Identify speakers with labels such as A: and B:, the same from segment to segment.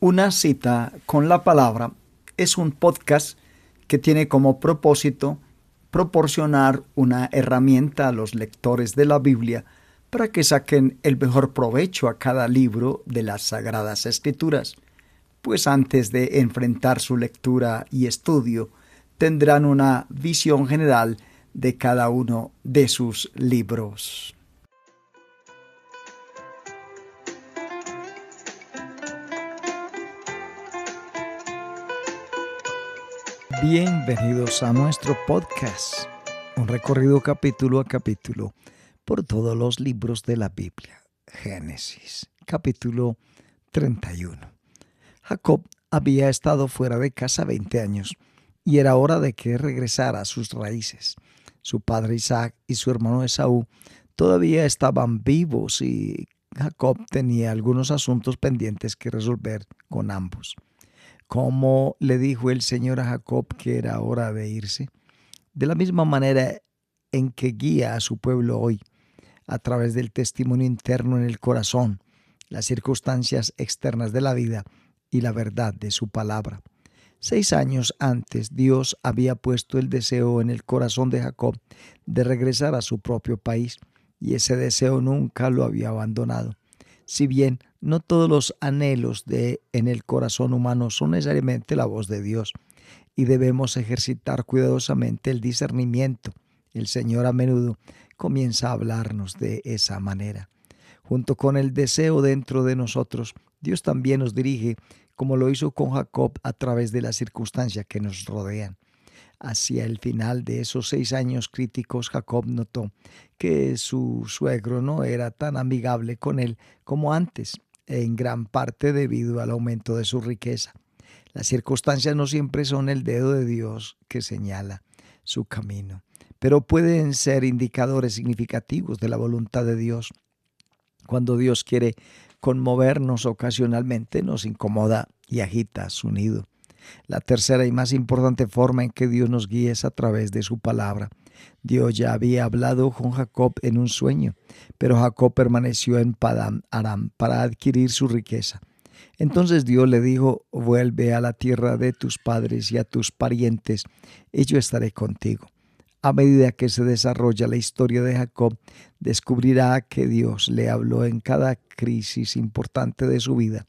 A: Una cita con la palabra es un podcast que tiene como propósito proporcionar una herramienta a los lectores de la Biblia para que saquen el mejor provecho a cada libro de las Sagradas Escrituras, pues antes de enfrentar su lectura y estudio tendrán una visión general de cada uno de sus libros. Bienvenidos a nuestro podcast, un recorrido capítulo a capítulo por todos los libros de la Biblia. Génesis, capítulo 31. Jacob había estado fuera de casa 20 años y era hora de que regresara a sus raíces. Su padre Isaac y su hermano Esaú todavía estaban vivos y Jacob tenía algunos asuntos pendientes que resolver con ambos. ¿Cómo le dijo el Señor a Jacob que era hora de irse? De la misma manera en que guía a su pueblo hoy, a través del testimonio interno en el corazón, las circunstancias externas de la vida y la verdad de su palabra. 6 años antes, Dios había puesto el deseo en el corazón de Jacob de regresar a su propio país, y ese deseo nunca lo había abandonado. Si bien no todos los anhelos en el corazón humano son necesariamente la voz de Dios, y debemos ejercitar cuidadosamente el discernimiento, el Señor a menudo comienza a hablarnos de esa manera. Junto con el deseo dentro de nosotros, Dios también nos dirige, como lo hizo con Jacob, a través de las circunstancias que nos rodean. Hacia el final de esos 6 años críticos, Jacob notó que su suegro no era tan amigable con él como antes, en gran parte debido al aumento de su riqueza. Las circunstancias no siempre son el dedo de Dios que señala su camino, pero pueden ser indicadores significativos de la voluntad de Dios. Cuando Dios quiere conmovernos ocasionalmente, nos incomoda y agita su nido. La tercera y más importante forma en que Dios nos guía es a través de su palabra. Dios ya había hablado con Jacob en un sueño, pero Jacob permaneció en Padán Aram para adquirir su riqueza. Entonces Dios le dijo: vuelve a la tierra de tus padres y a tus parientes, y yo estaré contigo. A medida que se desarrolla la historia de Jacob, descubrirá que Dios le habló en cada crisis importante de su vida.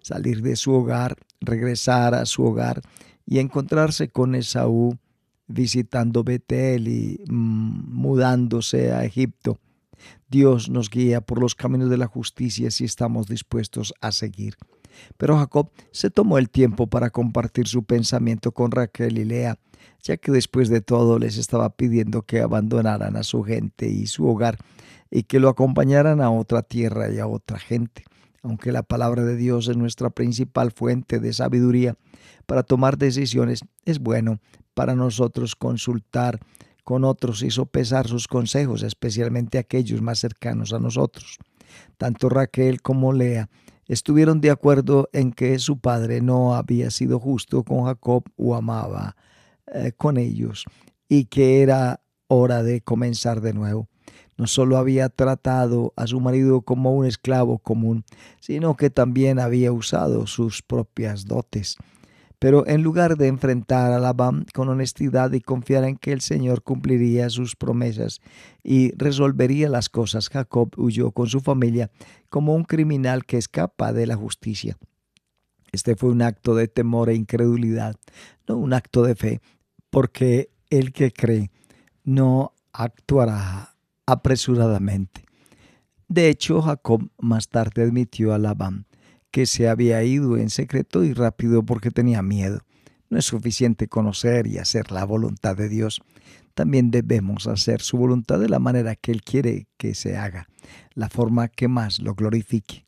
A: Salir de su hogar, regresar a su hogar y encontrarse con Esaú, visitando Betel y mudándose a Egipto. Dios nos guía por los caminos de la justicia si estamos dispuestos a seguir. Pero Jacob se tomó el tiempo para compartir su pensamiento con Raquel y Lea, ya que después de todo les estaba pidiendo que abandonaran a su gente y su hogar y que lo acompañaran a otra tierra y a otra gente. Aunque la palabra de Dios es nuestra principal fuente de sabiduría para tomar decisiones, es bueno para nosotros consultar con otros y sopesar sus consejos, especialmente aquellos más cercanos a nosotros. Tanto Raquel como Lea estuvieron de acuerdo en que su padre no había sido justo con Jacob o amaba con ellos, y que era hora de comenzar de nuevo. No solo había tratado a su marido como un esclavo común, sino que también había usado sus propias dotes. Pero en lugar de enfrentar a Labán con honestidad y confiar en que el Señor cumpliría sus promesas y resolvería las cosas, Jacob huyó con su familia como un criminal que escapa de la justicia. Este fue un acto de temor e incredulidad, no un acto de fe, porque el que cree no actuará apresuradamente. De hecho, Jacob más tarde admitió a Labán que se había ido en secreto y rápido porque tenía miedo. No es suficiente conocer y hacer la voluntad de Dios. También debemos hacer su voluntad de la manera que Él quiere que se haga, la forma que más lo glorifique.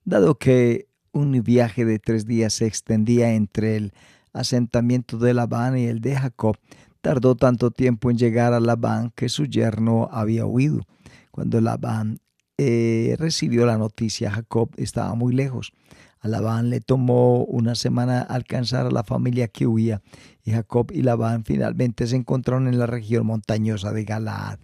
A: Dado que un viaje de 3 días se extendía entre el asentamiento de Labán y el de Jacob, tardó tanto tiempo en llegar a Labán que su yerno había huido. Cuando Labán recibió la noticia, Jacob estaba muy lejos. A Labán le tomó una semana alcanzar a la familia que huía, y Jacob y Labán finalmente se encontraron en la región montañosa de Galaad.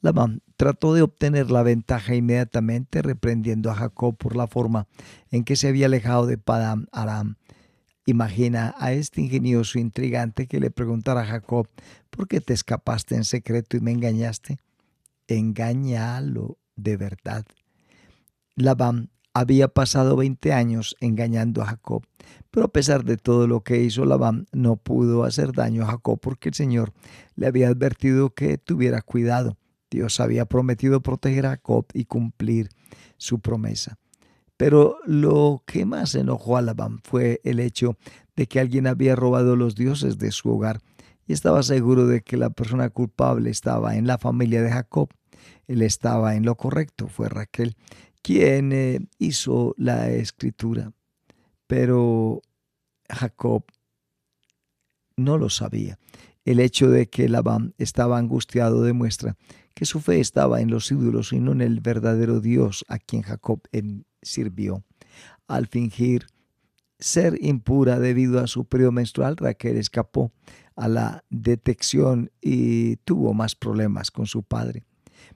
A: Labán trató de obtener la ventaja inmediatamente, reprendiendo a Jacob por la forma en que se había alejado de Padán Aram. Imagina a este ingenioso intrigante que le preguntara a Jacob: ¿por qué te escapaste en secreto y me engañaste? Engáñalo de verdad. Labán había pasado 20 años engañando a Jacob, pero a pesar de todo lo que hizo, Labán no pudo hacer daño a Jacob porque el Señor le había advertido que tuviera cuidado. Dios había prometido proteger a Jacob y cumplir su promesa. Pero lo que más enojó a Labán fue el hecho de que alguien había robado los dioses de su hogar y estaba seguro de que la persona culpable estaba en la familia de Jacob. Él estaba en lo correcto, fue Raquel quien hizo la escritura, pero Jacob no lo sabía. El hecho de que Labán estaba angustiado demuestra que su fe estaba en los ídolos y no en el verdadero Dios a quien Jacob sirvió. Al fingir ser impura debido a su periodo menstrual, Raquel escapó a la detección y tuvo más problemas con su padre.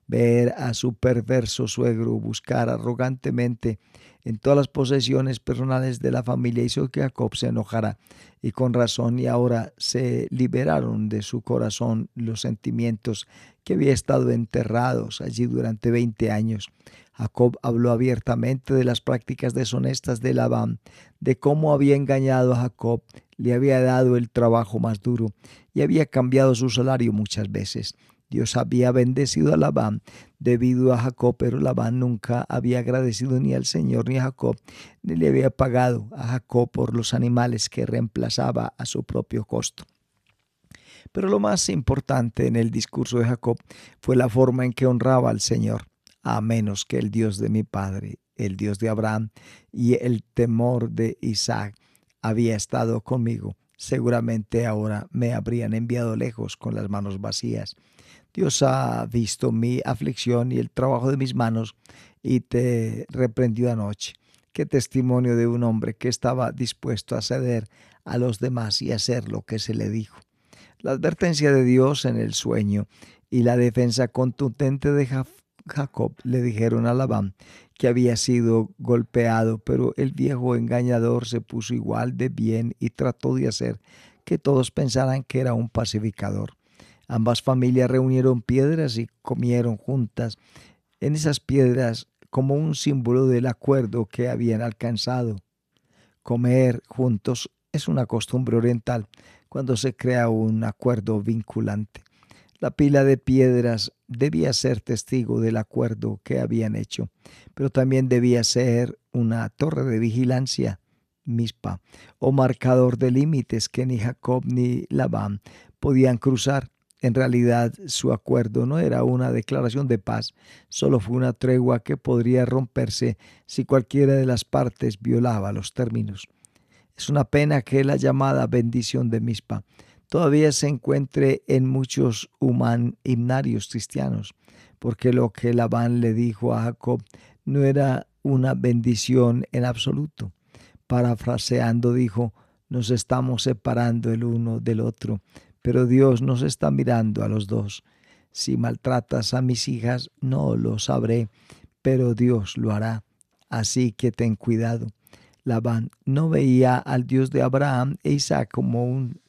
A: Ver a su perverso suegro buscar arrogantemente en todas las posesiones personales de la familia hizo que Jacob se enojara, y con razón, y ahora se liberaron de su corazón los sentimientos que había estado enterrados allí durante 20 años. Jacob habló abiertamente de las prácticas deshonestas de Labán, de cómo había engañado a Jacob, le había dado el trabajo más duro y había cambiado su salario muchas veces. Dios había bendecido a Labán debido a Jacob, pero Labán nunca había agradecido ni al Señor ni a Jacob, ni le había pagado a Jacob por los animales que reemplazaba a su propio costo. Pero lo más importante en el discurso de Jacob fue la forma en que honraba al Señor. A menos que el Dios de mi padre, el Dios de Abraham y el temor de Isaac había estado conmigo, seguramente ahora me habrían enviado lejos con las manos vacías. Dios ha visto mi aflicción y el trabajo de mis manos y te reprendió anoche. Qué testimonio de un hombre que estaba dispuesto a ceder a los demás y hacer lo que se le dijo. La advertencia de Dios en el sueño y la defensa contundente de Jacob le dijeron a Labán que había sido golpeado, pero el viejo engañador se puso igual de bien y trató de hacer que todos pensaran que era un pacificador. Ambas familias reunieron piedras y comieron juntas en esas piedras como un símbolo del acuerdo que habían alcanzado. Comer juntos es una costumbre oriental cuando se crea un acuerdo vinculante. La pila de piedras debía ser testigo del acuerdo que habían hecho, pero también debía ser una torre de vigilancia, Mizpa, o marcador de límites que ni Jacob ni Labán podían cruzar. En realidad, su acuerdo no era una declaración de paz, solo fue una tregua que podría romperse si cualquiera de las partes violaba los términos. Es una pena que la llamada bendición de Mizpa todavía se encuentre en muchos himnarios cristianos, porque lo que Labán le dijo a Jacob no era una bendición en absoluto. Parafraseando dijo: nos estamos separando el uno del otro, pero Dios nos está mirando a los dos. Si maltratas a mis hijas, no lo sabré, pero Dios lo hará. Así que ten cuidado. Labán no veía al Dios de Abraham e Isaac como un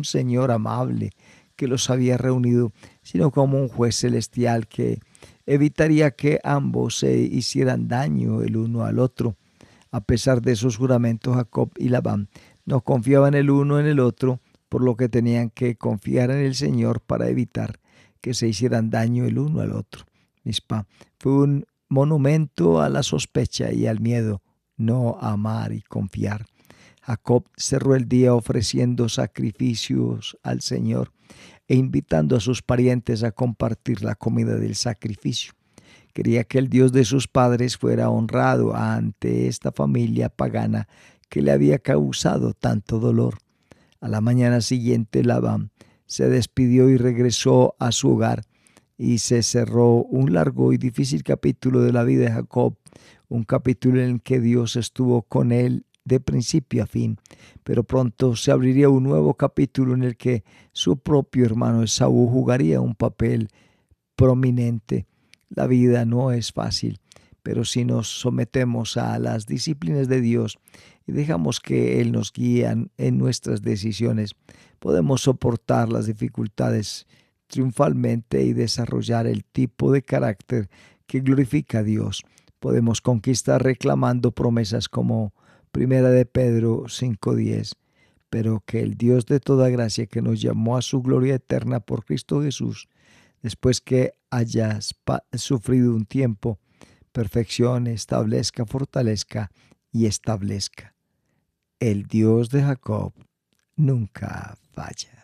A: Señor amable que los había reunido, sino como un juez celestial que evitaría que ambos se hicieran daño el uno al otro. A pesar de esos juramentos, Jacob y Labán no confiaban el uno en el otro, por lo que tenían que confiar en el Señor para evitar que se hicieran daño el uno al otro. Mizpa fue un monumento a la sospecha y al miedo, no a amar y confiar. Jacob cerró el día ofreciendo sacrificios al Señor e invitando a sus parientes a compartir la comida del sacrificio. Quería que el Dios de sus padres fuera honrado ante esta familia pagana que le había causado tanto dolor. A la mañana siguiente, Labán se despidió y regresó a su hogar, y se cerró un largo y difícil capítulo de la vida de Jacob, un capítulo en el que Dios estuvo con él de principio a fin, pero pronto se abriría un nuevo capítulo en el que su propio hermano Esaú jugaría un papel prominente. La vida no es fácil, pero si nos sometemos a las disciplinas de Dios y dejamos que Él nos guíe en nuestras decisiones, podemos soportar las dificultades triunfalmente y desarrollar el tipo de carácter que glorifica a Dios. Podemos conquistar reclamando promesas como Primera de Pedro 5:10, pero que el Dios de toda gracia, que nos llamó a su gloria eterna por Cristo Jesús, después que hayas sufrido un tiempo, perfeccione, establezca, fortalezca y establezca. El Dios de Jacob nunca falla.